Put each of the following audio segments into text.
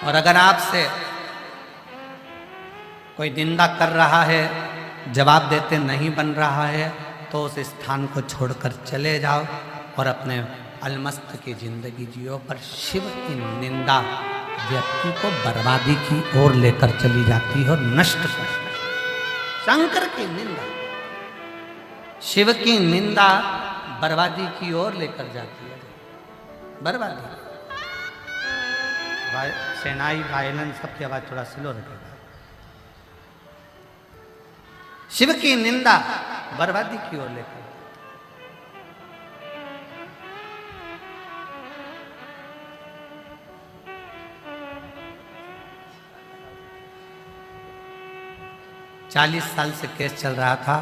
और अगर आपसे कोई निंदा कर रहा है, जवाब देते नहीं बन रहा है, तो उस स्थान को छोड़कर चले जाओ और अपने अलमस्त की जिंदगी जियो। पर शिव की निंदा व्यक्ति को बर्बादी की ओर लेकर चली जाती है और नष्ट कर। शंकर की निंदा, शिव की निंदा बर्बादी की ओर लेकर जाती है, बर्बादी। सेनाई वायलन सबकी आवाज थोड़ा स्लो रखेगा। शिव की निंदा बर्बादी की ओर लेकर। चालीस साल से केस चल रहा था।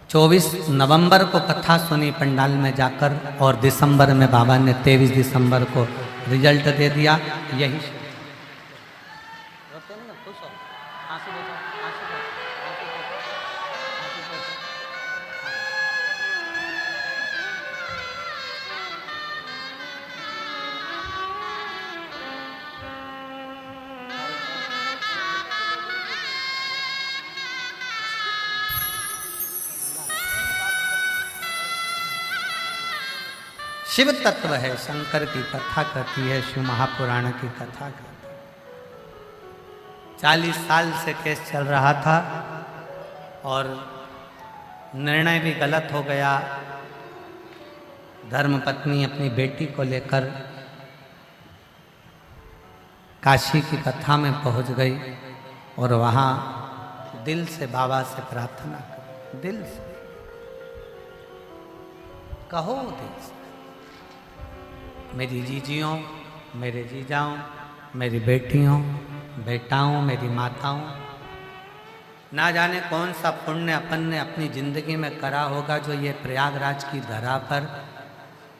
24 नवंबर को कथा सुनी पंडाल में जाकर और दिसंबर में बाबा ने 23 दिसंबर को रिजल्ट दे दिया। यही शिव तत्व है। शंकर की कथा कहती है, शिव महापुराण की कथा कहती है। 40 साल से केस चल रहा था और निर्णय भी गलत हो गया। धर्मपत्नी अपनी बेटी को लेकर काशी की कथा में पहुंच गई और वहाँ दिल से बाबा से प्रार्थना कर, दिल से कहो, दिल से, मेरी जीजियों, मेरे जीजाओं, मेरी बेटियों, बेटाओं, मेरी माताओं, ना जाने कौन सा पुण्य अपन ने अपनी जिंदगी में करा होगा जो ये प्रयागराज की धरा पर,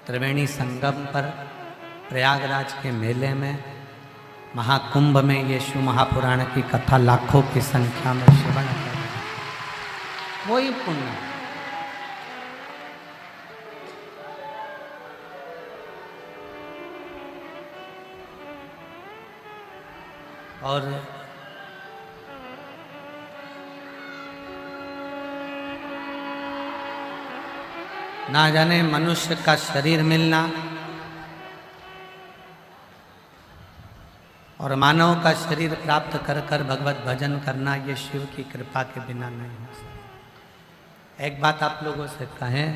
त्रिवेणी संगम पर, प्रयागराज के मेले में, महाकुंभ में ये शिव महापुराण की कथा लाखों की संख्या में श्रवण कर, वही पुण्य। और ना जाने मनुष्य का शरीर मिलना और मानव का शरीर प्राप्त कर कर भगवत भजन करना, ये शिव की कृपा के बिना नहीं हो सकता। एक बात आप लोगों से कहें,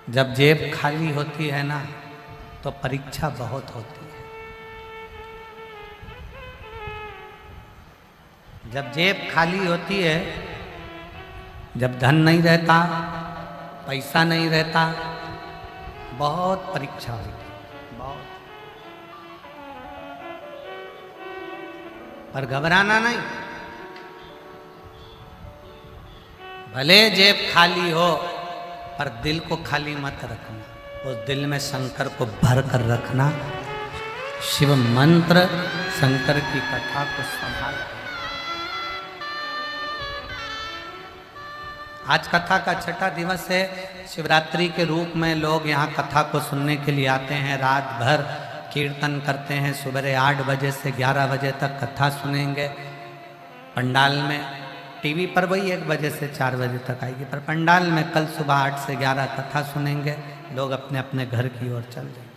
जब जेब खाली होती है ना, तो परीक्षा बहुत होती है। जब जेब खाली होती है, जब धन नहीं रहता, पैसा नहीं रहता, बहुत परीक्षा होती है, बहुत। पर घबराना नहीं, भले जेब खाली हो पर दिल को खाली मत रखना। उस दिल में शंकर को भर कर रखना। शिव मंत्र, शंकर की कथा को संभाल। आज कथा का छठा दिवस है। शिवरात्रि के रूप में लोग यहाँ कथा को सुनने के लिए आते हैं। रात भर कीर्तन करते हैं। सुबह 8 बजे से 11 बजे तक कथा सुनेंगे पंडाल में। टीवी पर वही 1 बजे से 4 बजे तक आएगी, पर पंडाल में कल सुबह 8 से 11 कथा सुनेंगे। लोग अपने अपने घर की ओर चल जाएंगे।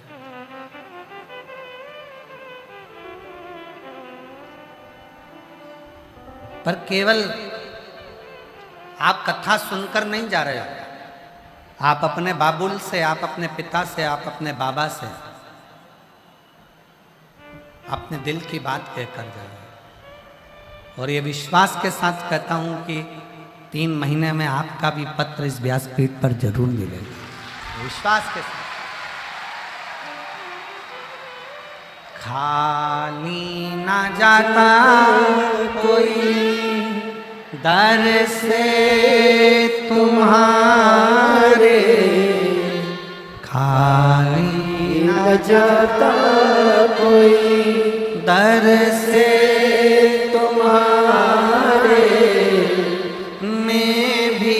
पर केवल आप कथा सुनकर नहीं जा रहे हो। आप अपने बाबुल से, आप अपने पिता से, आप अपने बाबा से अपने दिल की बात कहकर जा रहे हो। और ये विश्वास के साथ कहता हूं कि 3 महीने में आपका भी पत्र इस व्यासपीठ पर जरूर मिलेगा। विश्वास के साथ। खाली ना जाता कोई दर से तुम्हारे, खाली न जाता कोई दर से तुम्हारे, मैं भी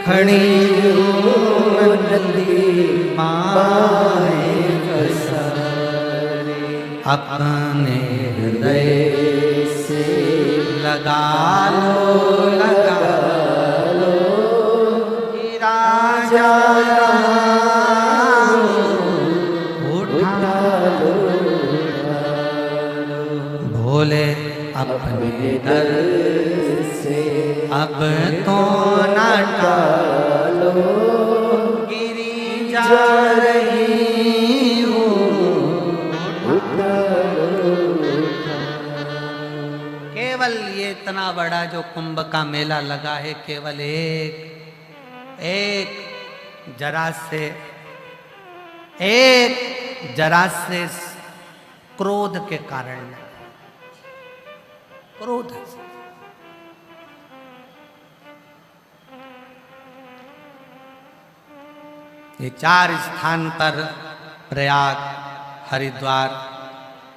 खड़ी हूँ नदी बाएं पसारे। अपने हृदय से लगा लो कि राजा उठा लो भोले अपने दर से अब तो न टालो गिरी जा रही हूँ केवल ये इतना बड़ा जो कुंभ का मेला लगा है केवल एक जरा से क्रोध के कारण क्रोध ये 4 स्थान पर प्रयाग हरिद्वार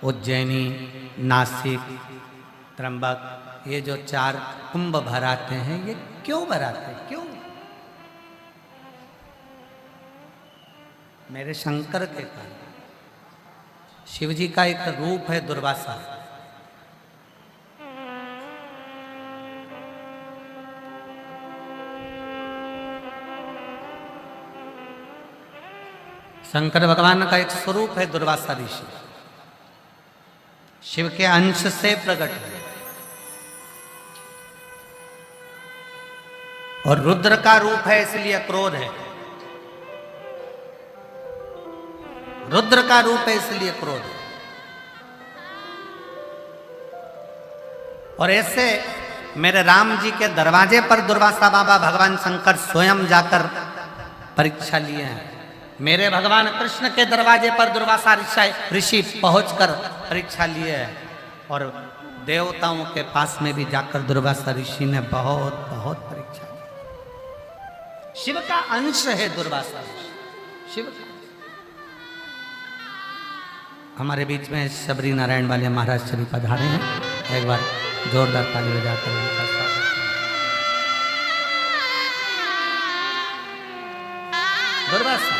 उज्जैनी नासिक त्र्यंबक ये जो 4 कुंभ भराते हैं ये क्यों भराते हैं क्यों मेरे शंकर के कारण शिव जी का एक रूप है दुर्वासा शंकर भगवान का एक स्वरूप है दुर्वासा ऋषि शिव के अंश से प्रकट है और रुद्र का रूप है इसलिए क्रोध है रुद्र का रूप है इसलिए क्रोध है और ऐसे मेरे राम जी के दरवाजे पर दुर्वासा बाबा भगवान शंकर स्वयं जाकर परीक्षा लिए हैं मेरे भगवान कृष्ण के दरवाजे पर दुर्वासा ऋषि पहुंचकर परीक्षा लिए है और देवताओं के पास में भी जाकर दुर्वासा ऋषि ने बहुत बहुत परीक्षा ली शिव का अंश है दुर्वासा शिव का हमारे बीच में शबरी नारायण वाले महाराज श्री पधारे हैं एक बार जोरदार ताली बजाकर उनका स्वागत दुर्वासा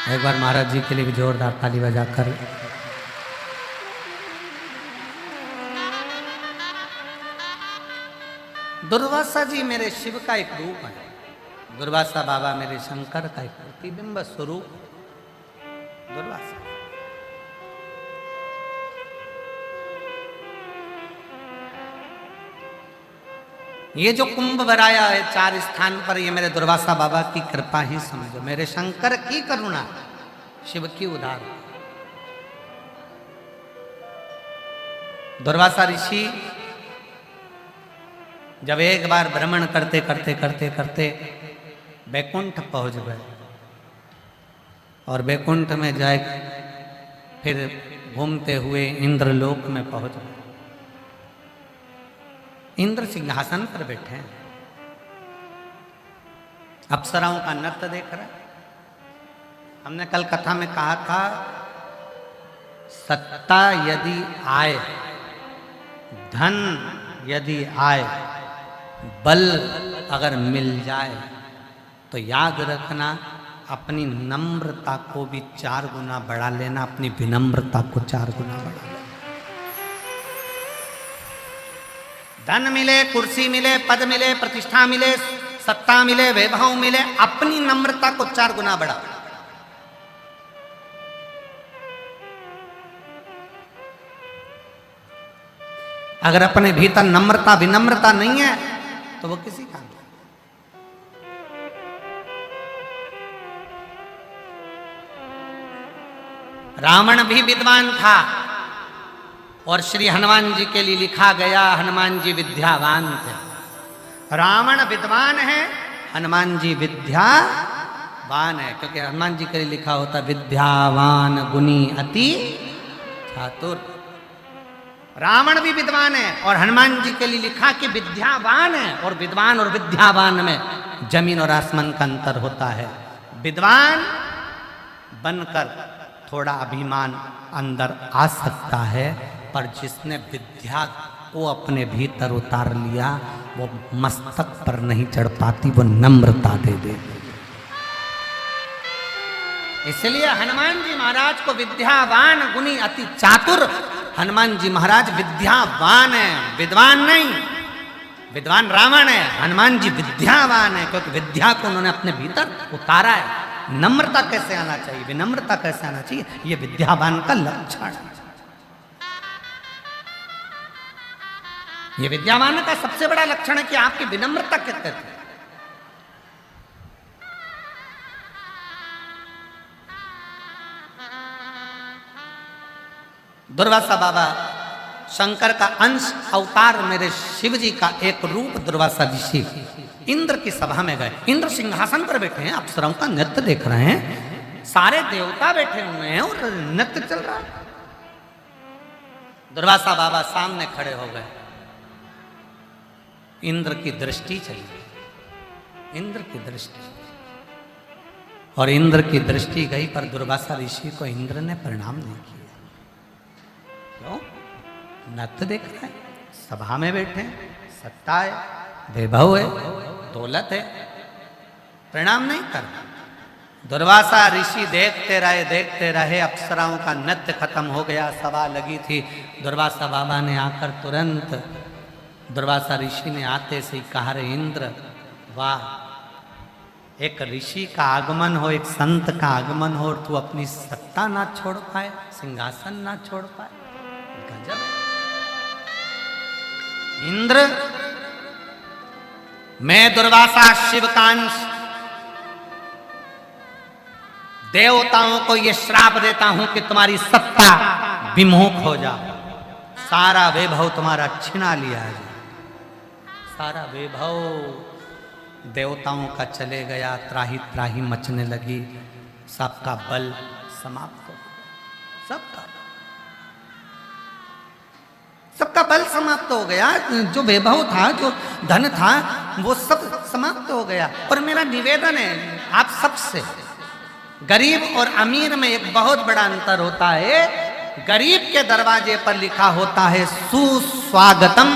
एक बार महाराज जी के लिए भी जोरदार ताली बजाकर दुर्वासा जी मेरे शिव का एक रूप है दुर्वासा बाबा मेरे शंकर का एक प्रतिबिंब स्वरूप दुर्वासा ये जो कुंभ भराया है 4 स्थान पर ये मेरे दुर्वासा बाबा की कृपा ही समझो मेरे शंकर की करुणा शिव की उदार दुर्वासा ऋषि जब एक बार भ्रमण करते करते करते करते बैकुंठ पहुंच गए और बैकुंठ में जाए फिर घूमते हुए इंद्रलोक में पहुंच गए इंद्र सिंहासन पर बैठे हैं अप्सराओं का नृत्य देख रहे हैं हमने कल कथा में कहा था सत्ता यदि आए धन यदि आए बल अगर मिल जाए तो याद रखना अपनी नम्रता को भी 4 गुना बढ़ा लेना अपनी विनम्रता को 4 गुना बढ़ा लेना धन मिले कुर्सी मिले पद मिले प्रतिष्ठा मिले सत्ता मिले वैभव मिले अपनी नम्रता को 4 गुना बढ़ा अगर अपने भीतर नम्रता विनम्रता नहीं है तो वो किसी काम का रावण भी विद्वान था और श्री हनुमान जी के लिए लिखा गया हनुमान जी विद्यावान थे रावण विद्वान है हनुमान जी विद्यावान है क्योंकि हनुमान जी के लिए लिखा होता विद्यावान गुणी अति चातुर रावण भी विद्वान है और हनुमान जी के लिए लिखा कि विद्यावान है, और विद्वान और विद्यावान में जमीन और आसमान का अंतर होता है। विद्वान बनकर थोड़ा अभिमान अंदर आ सकता है, पर जिसने विद्या को अपने भीतर उतार लिया वो मस्तक पर नहीं चढ़ पाती, वो नम्रता दे दे। इसलिए हनुमान जी महाराज को विद्यावान गुणी अति चातुर, हनुमान जी महाराज विद्यावान है, विद्वान नहीं। विद्वान रावण है, हनुमान जी विद्यावान है, क्योंकि विद्या को उन्होंने अपने भीतर उतारा है। नम्रता कैसे आना चाहिए, विनम्रता कैसे आना चाहिए, ये विद्यावान का लक्षण है। ये विद्यावान का सबसे बड़ा लक्षण है कि आपकी विनम्रता कितने थे। दुर्वासा बाबा शंकर का अंश अवतार मेरे शिव जी का एक रूप दुर्वासा ऋषि इंद्र की सभा में गए। इंद्र सिंहासन पर बैठे हैं, अप्सराओं का नृत्य देख रहे हैं, सारे देवता बैठे हुए हैं और नृत्य चल रहा है। दुर्वासा बाबा सामने खड़े हो गए। इंद्र की दृष्टि चली, इंद्र की दृष्टि, और इंद्र की दृष्टि गई, पर दुर्वासा ऋषि को इंद्र ने प्रणाम नहीं किया। क्यों? नृत्य देख रहे हैं, सभा में बैठे, सत्ता है, वैभव है, दौलत है, प्रणाम नहीं करना। दुर्वासा ऋषि देखते रहे, अप्सराओं का नृत्य खत्म हो गया, सभा लगी थी। दुर्वासा बाबा ने आकर तुरंत दुर्वासा ऋषि ने आते से ही कहा, रे इंद्र, वाह, एक ऋषि का आगमन हो, एक संत का आगमन हो, और तू अपनी सत्ता ना छोड़ पाए, सिंहासन ना छोड़ पाए, गजब। इंद्र, मैं दुर्वासा शिव का अंश, देवताओं को यह श्राप देता हूं कि तुम्हारी सत्ता विमुख हो जाए, सारा वैभव तुम्हारा छिना लिया है। सारा वैभव देवताओं का चले गया, त्राही त्राही मचने लगी, सबका बल समाप्त हो, सबका बल समाप्त हो गया। जो वैभव था, जो धन था, वो सब समाप्त हो गया। और मेरा निवेदन है आप सबसे, गरीब और अमीर में एक बहुत बड़ा अंतर होता है। गरीब के दरवाजे पर लिखा होता है सुस्वागतम,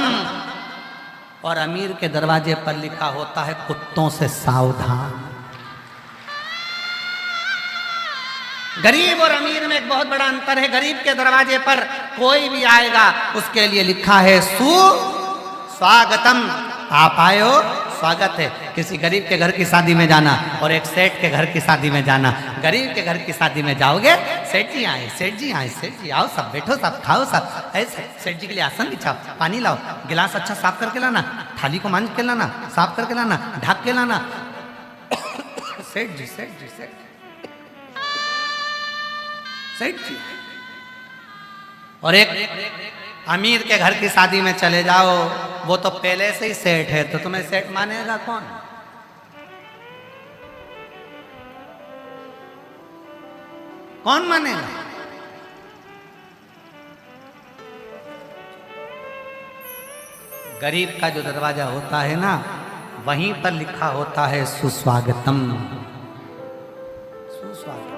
और अमीर के दरवाजे पर लिखा होता है कुत्तों से सावधान। गरीब और अमीर में एक बहुत बड़ा अंतर है। गरीब के दरवाजे पर कोई भी आएगा, उसके लिए लिखा है सुस्वागतम, आप आए हो, स्वागत है। किसी गरीब के घर की शादी में जाना और एक सेठ के घर की शादी में जाना, गरीब के घर की शादी में जाओगे, सेठ जी आए, सेठ जी आए, सेठ जी आओ, सब बैठो, सब खाओ, सब ऐसे। सेठ जी के लिए आसन बिछाओ, पानी लाओ, गिलास अच्छा साफ करके लाना, थाली को मांझ के लाना, साफ करके लाना, ढक के लाना। सेठ जी, सेठ जी, सेठ सेठ जी। और एक अमीर के घर की शादी में चले जाओ, वो तो पहले से ही सेठ है, तो तुम्हें सेठ मानेगा कौन? कौन मानेगा? गरीब का जो दरवाजा होता है ना, वहीं पर लिखा होता है सुस्वागतम, सुस्वागतम।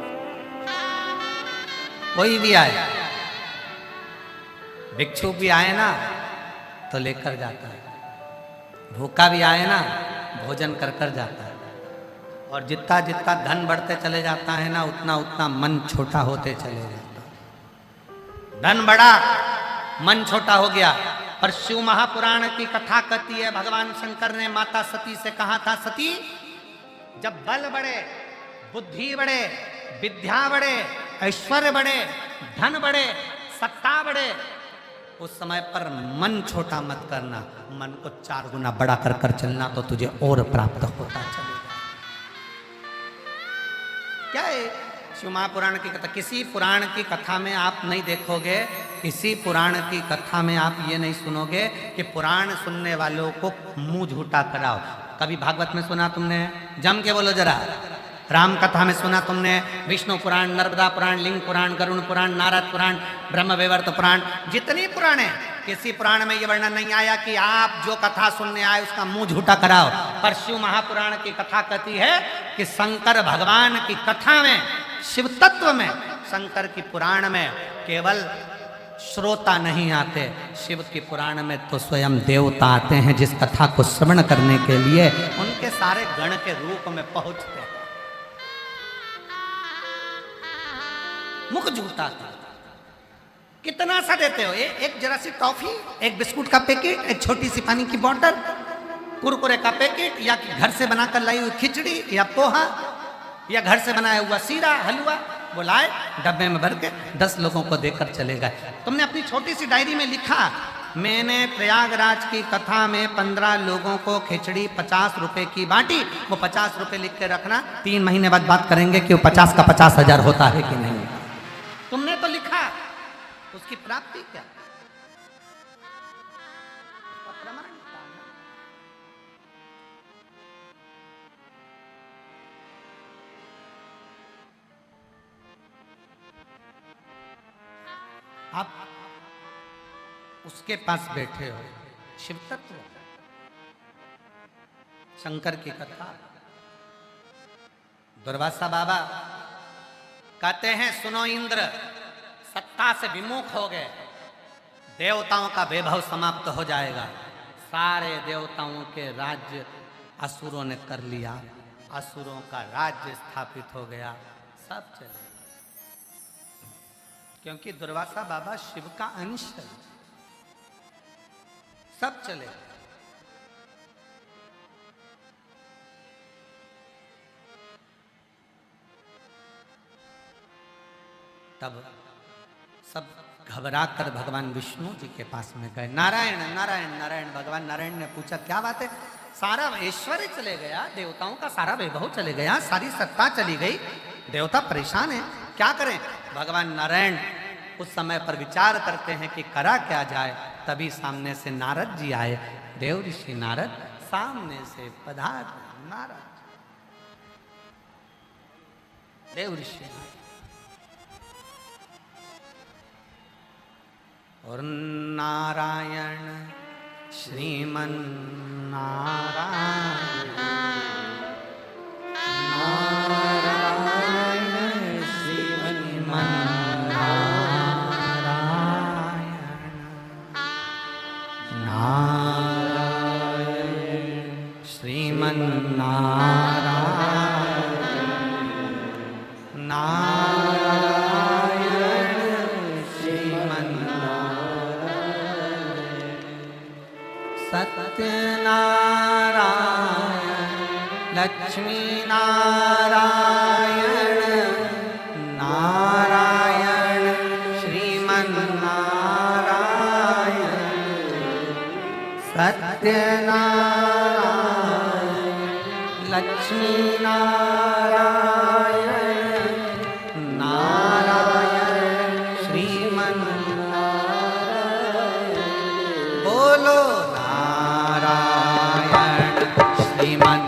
कोई भी आए, भिक्षु भी आए ना तो लेकर जाता है, भूखा भी आए ना भोजन कर कर जाता है। और जितना जितना धन बढ़ते चले जाता है ना, उतना उतना मन छोटा होते चले जाता है। धन बढ़ा, मन छोटा हो गया। पर शिव महापुराण की कथा कहती है, भगवान शंकर ने माता सती से कहा था, सती, जब बल बढ़े, बुद्धि बढ़े, विद्या बढ़े, ऐश्वर्य बढ़े, धन बढ़े, सत्ता बढ़े, उस समय पर मन छोटा मत करना, मन को 4 गुना बड़ा कर कर चलना, तो तुझे और प्राप्त होता चलेगा। क्या है शिव महापुराण की कथा? किसी पुराण की कथा में आप नहीं देखोगे, किसी पुराण की कथा में आप ये नहीं सुनोगे कि पुराण सुनने वालों को मुंह झूठा कराओ। कभी भागवत में सुना तुमने? जम के बोलो जरा, राम कथा में सुना तुमने विष्णु पुराण, नर्मदा पुराण, लिंग पुराण, गरुण पुराण, नारद पुराण, ब्रह्म वैवर्त पुराण, जितनी पुराण है किसी पुराण में ये वर्णन नहीं आया कि आप जो कथा सुनने आए उसका मुंह झूठा कराओ। पर शिव महापुराण की कथा कहती है कि शंकर भगवान की कथा में, शिव तत्व में, शंकर की पुराण में केवल श्रोता नहीं आते, शिव की पुराण में तो स्वयं देवता आते हैं जिस कथा को श्रवण करने के लिए उनके सारे गण के रूप में पहुंचते हैं। मुख झूठा था। कितना सा देते हो? एक जरा सी टॉफी, एक बिस्कुट का पैकेट, एक छोटी सी पानी की बोतल, कुरकुरे का पैकेट, या घर से बनाकर लाई हुई खिचड़ी या पोहा, या घर से बनाया हुआ सीरा हलवा, वो लाए डब्बे में भर के 10 लोगों को देकर चले गए। तुमने अपनी छोटी सी डायरी में लिखा, मैंने प्रयागराज की कथा में 15 लोगों को खिचड़ी 50 रुपए की बांटी। वो 50 रुपए लिख के रखना, 3 महीने बाद बात करेंगे कि वो 50 का 50,000 होता है कि नहीं। तुमने तो लिखा, उसकी प्राप्ति क्या? प्रमाण क्या? आप उसके पास बैठे हो, शिव तत्व, शंकर की कथा। दुर्वासा बाबा कहते हैं, सुनो इंद्र, सत्ता से विमुख हो गए, देवताओं का वैभव समाप्त हो जाएगा। सारे देवताओं के राज्य असुरों ने कर लिया, असुरों का राज्य स्थापित हो गया, सब चले। क्योंकि दुर्वासा बाबा शिव का अंश है, सब चले। तब सब घबरा कर भगवान विष्णु जी के पास में गए। नारायण नारायण नारायण। भगवान नारायण ने पूछा, क्या बात है? सारा ऐश्वर्य चले गया, देवताओं का सारा वैभव चले गया, सारी सत्ता चली गई, देवता परेशान है, क्या करें? भगवान नारायण उस समय पर विचार करते हैं कि करा क्या जाए। तभी सामने से नारद जी आए। देव ऋषि नारद सामने से पधार। नारद देव ऋषि और नारायण श्रीमन नारायण, नारायण श्रीमन नारायण, नारायण श्रीमन नारायण, नारायण श्रीमन सत्यनारायण लक्ष्मी नारायण, नारायण श्रीमन नारायण, सत्यनारायण लक्ष्मी नारायण, नारायण श्रीमन नारायण। बोलो नारायण श्रीमन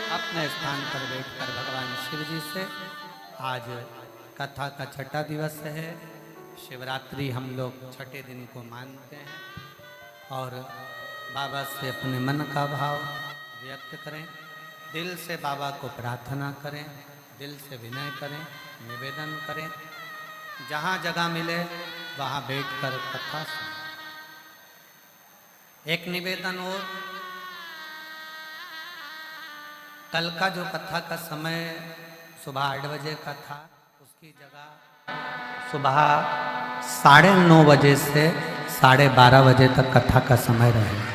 अपने स्थान पर बैठकर भगवान शिव जी से आज कथा का छठा दिवस है। शिवरात्रि हम लोग छठे दिन को मानते हैं और बाबा से अपने मन का भाव व्यक्त करें, दिल से बाबा को प्रार्थना करें, दिल से विनय करें, निवेदन करें। जहाँ जगह मिले वहाँ बैठकर कथा सुनें। एक निवेदन और, कल का जो कथा का समय सुबह 8 बजे का था, उसकी जगह सुबह 9:30 बजे से 12:30 बजे तक कथा का समय रहेगा।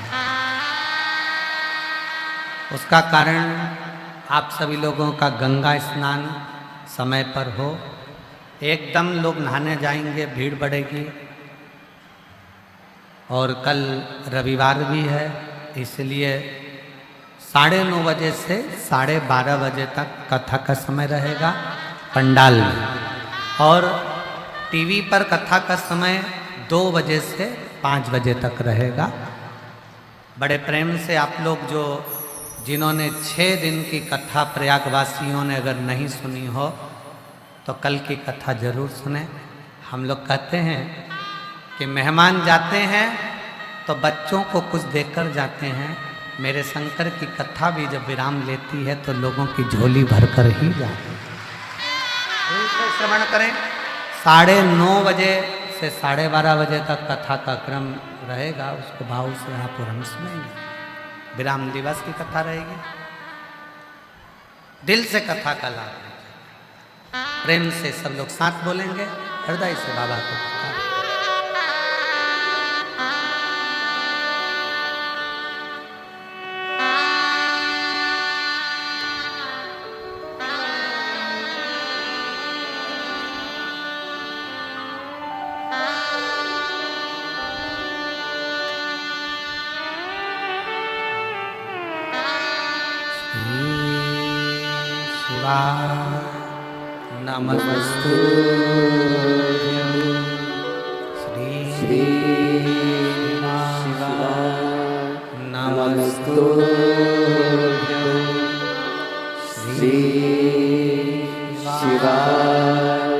उसका कारण आप सभी लोगों का गंगा स्नान समय पर हो। एकदम लोग नहाने जाएंगे, भीड़ बढ़ेगी और कल रविवार भी है, इसलिए 9:30 बजे से 12:30 बजे तक कथा का समय रहेगा पंडाल में। और टीवी पर कथा का समय 2 बजे से 5 बजे तक रहेगा। बड़े प्रेम से आप लोग जिन्होंने 6 दिन की कथा प्रयागवासियों ने अगर नहीं सुनी हो तो कल की कथा जरूर सुने। हम लोग कहते हैं कि मेहमान जाते हैं तो बच्चों को कुछ देकर जाते हैं। मेरे शंकर की कथा भी जब विराम लेती है तो लोगों की झोली भरकर ही जाती है। श्रवण करें। 9:30 बजे से 12:30 बजे तक कथा का क्रम रहेगा, उसको भाव से आप और हम सुनेंगे। विराम दिवस की कथा रहेगी। दिल से कथा का लाभ, प्रेम से सब लोग साथ बोलेंगे, हृदय से बाबा को पुकारें। नमस्तुभ्यं श्री शिवाय नमस्तुभ्यं श्री शिवाय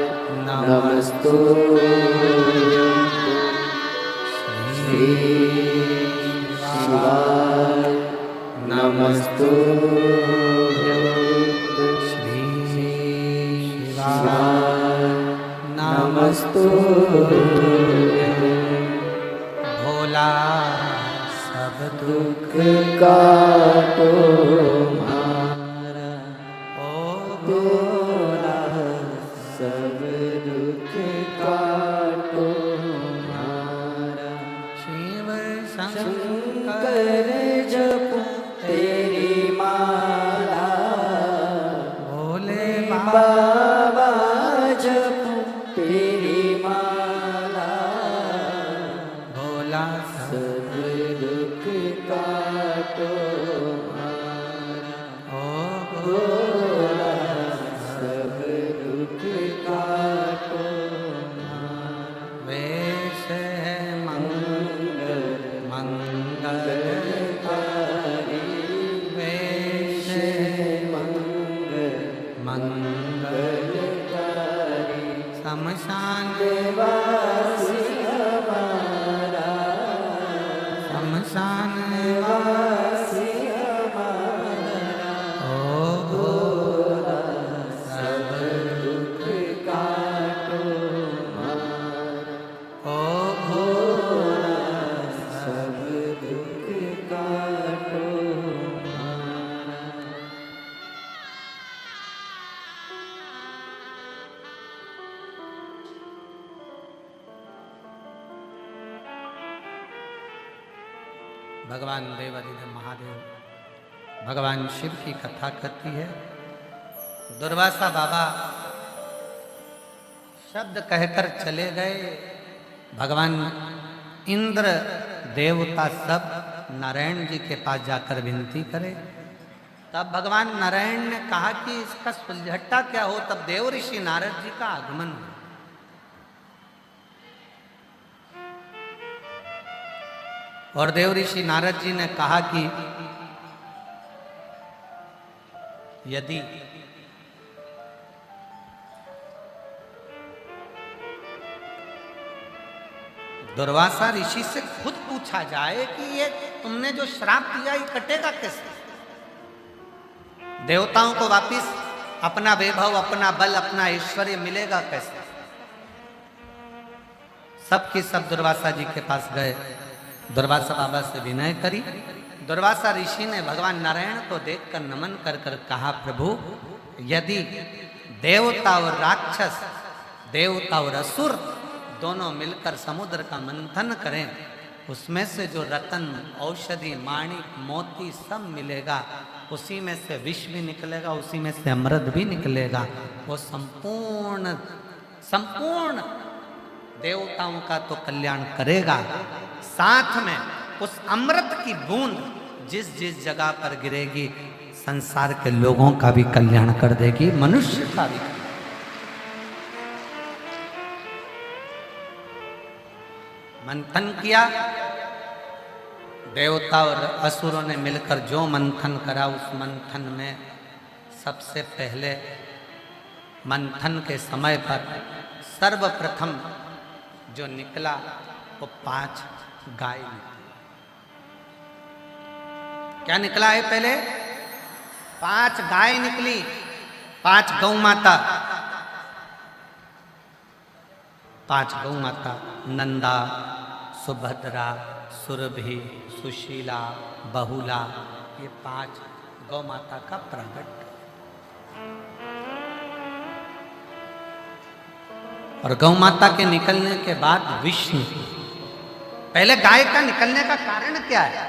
नमस्तुभ्यं श्री शिवाय नमस्तुभ्यं नमस्तुभ्यं। भोला सब दुख काटो मारा, ओ भोला सब दुख काटो मारा। शिव शंकर जपो तेरी माला, भोले बाबा जपो तेरी माला। भोला सब दुख काटो मारा, ओ भोला सब दुख काटो मारा। वेश है मंगल मंगलकारी, वेश है मंगल मंगलकारी। शमशान वासी हमारा, शमशान वासी हमारा। ओ भोला सब दुख काटो मारा, ओ भोला सब दुख काटो मारा। भगवान देवाधिदेव महादेव भगवान शिव की कथा करती है। दुर्वासा बाबा शब्द कहकर चले गए। भगवान इंद्र देवता सब नारायण जी के पास जाकर विनती करे। तब भगवान नारायण ने कहा कि इसका सुलझट्टा क्या हो। तब देव ऋषि नारद जी का आगमन हुआ। और देव ऋषि नारद जी ने कहा कि यदि दुर्वासा ऋषि से खुद पूछा जाए कि ये तुमने जो श्राप दिया ये कटेगा कैसे? देवताओं को वापिस अपना वैभव, अपना बल, अपना ऐश्वर्य मिलेगा कैसे? सबकी सब दुर्वासा जी के पास गए, दुर्वासा बाबा से विनय करी। दुर्वासा ऋषि ने भगवान नारायण को देखकर नमन कर कर कहा, प्रभु यदि देवता और राक्षस, देवता और असुर दोनों मिलकर समुद्र का मंथन करें, उसमें से जो रतन, औषधि, माणिक, मोती सब मिलेगा, उसी में से विष भी निकलेगा, उसी में से अमृत भी निकलेगा, वो संपूर्ण संपूर्ण देवताओं का तो कल्याण करेगा, साथ में उस अमृत की बूंद जिस जिस जगह पर गिरेगी संसार के लोगों का भी कल्याण कर देगी, मनुष्य का भी। मंथन किया, देवता और असुरों ने मिलकर जो मंथन करा, उस मंथन में सबसे पहले मंथन के समय पर सर्वप्रथम जो निकला वो 5 गाय निकली। क्या निकला है? पहले 5 गाय निकली, 5 गौ माता, 5 गौ माता, नंदा, सुभद्रा, सुरभि, सुशीला, बहुला, ये 5 गौ माता का प्रकट। और गौ माता के निकलने के बाद विष्णु, पहले गाय का निकलने का कारण क्या है?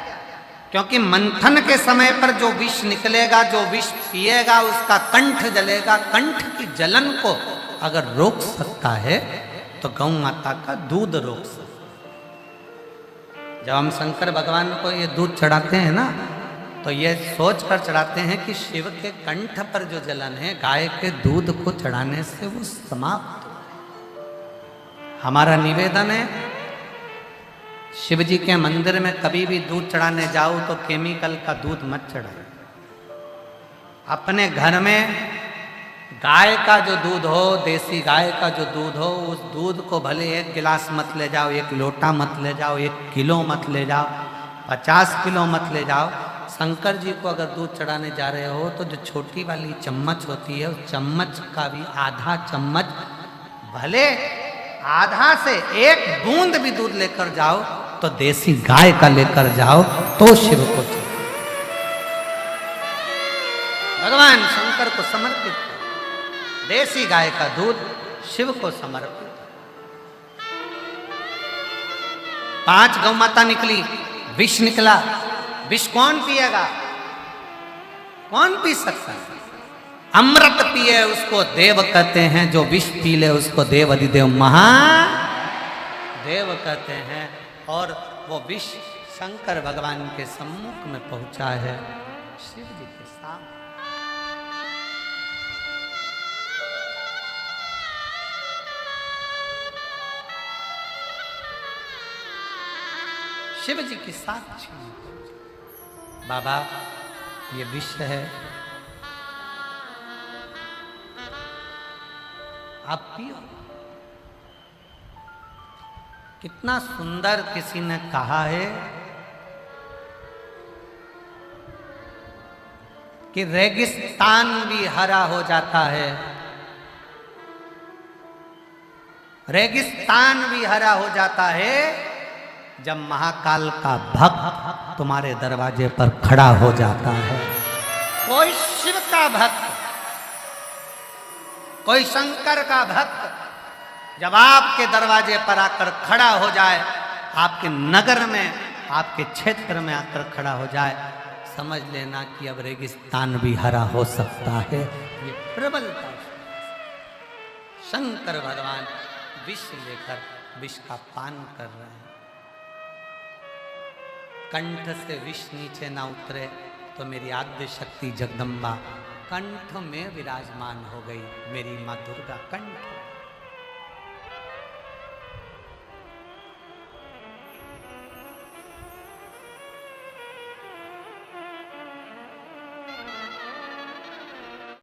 क्योंकि मंथन के समय पर जो विष निकलेगा, जो विष पिएगा उसका कंठ जलेगा, कंठ की जलन को अगर रोक सकता है तो गौ माता का दूध रोक सकता है। जब हम शंकर भगवान को ये दूध चढ़ाते हैं ना, तो ये सोच कर चढ़ाते हैं कि शिव के कंठ पर जो जलन है, गाय के दूध को चढ़ाने से वो समाप्त। हमारा निवेदन है, शिव जी के मंदिर में कभी भी दूध चढ़ाने जाओ तो केमिकल का दूध मत चढ़ाओ। अपने घर में गाय का जो दूध हो, देसी गाय का जो दूध हो, उस दूध को भले 1 गिलास मत ले जाओ, 1 लोटा मत ले जाओ, 1 किलो मत ले जाओ, 50 किलो मत ले जाओ। शंकर जी को अगर दूध चढ़ाने जा रहे हो तो जो छोटी वाली चम्मच होती है, उस चम्मच का भी आधा चम्मच, भले आधा से 1 बूंद भी दूध लेकर जाओ तो देसी गाय का लेकर जाओ, तो शिव को भगवान शंकर को समर्पित, देसी गाय का दूध शिव को समर्पित। 5 गौ माता निकली, विष निकला। विष कौन पिएगा? कौन पी सकता है? अमृत पिए उसको देव कहते हैं, जो विष पी ले उसको देव अधिदेव महादेव कहते हैं। और वो विष शंकर भगवान के सम्मुख में पहुंचा है, शिव जी के साथ। शिव जी के साथ बाबा ये विष है, आप पियो। कितना सुंदर किसी ने कहा है कि रेगिस्तान भी हरा हो जाता है, रेगिस्तान भी हरा हो जाता है जब महाकाल का भक्त तुम्हारे दरवाजे पर खड़ा हो जाता है। कोई शिव का भक्त, कोई शंकर का भक्त जब आपके दरवाजे पर आकर खड़ा हो जाए, आपके नगर में, आपके क्षेत्र में आकर खड़ा हो जाए, समझ लेना कि अब रेगिस्तान भी हरा हो सकता है। ये प्रबलता शंकर भगवान विष लेकर विष का पान कर रहे हैं। कंठ से विष नीचे ना उतरे तो मेरी आद्य शक्ति जगदम्बा कंठ में विराजमान हो गई, मेरी माँ दुर्गा कंठ।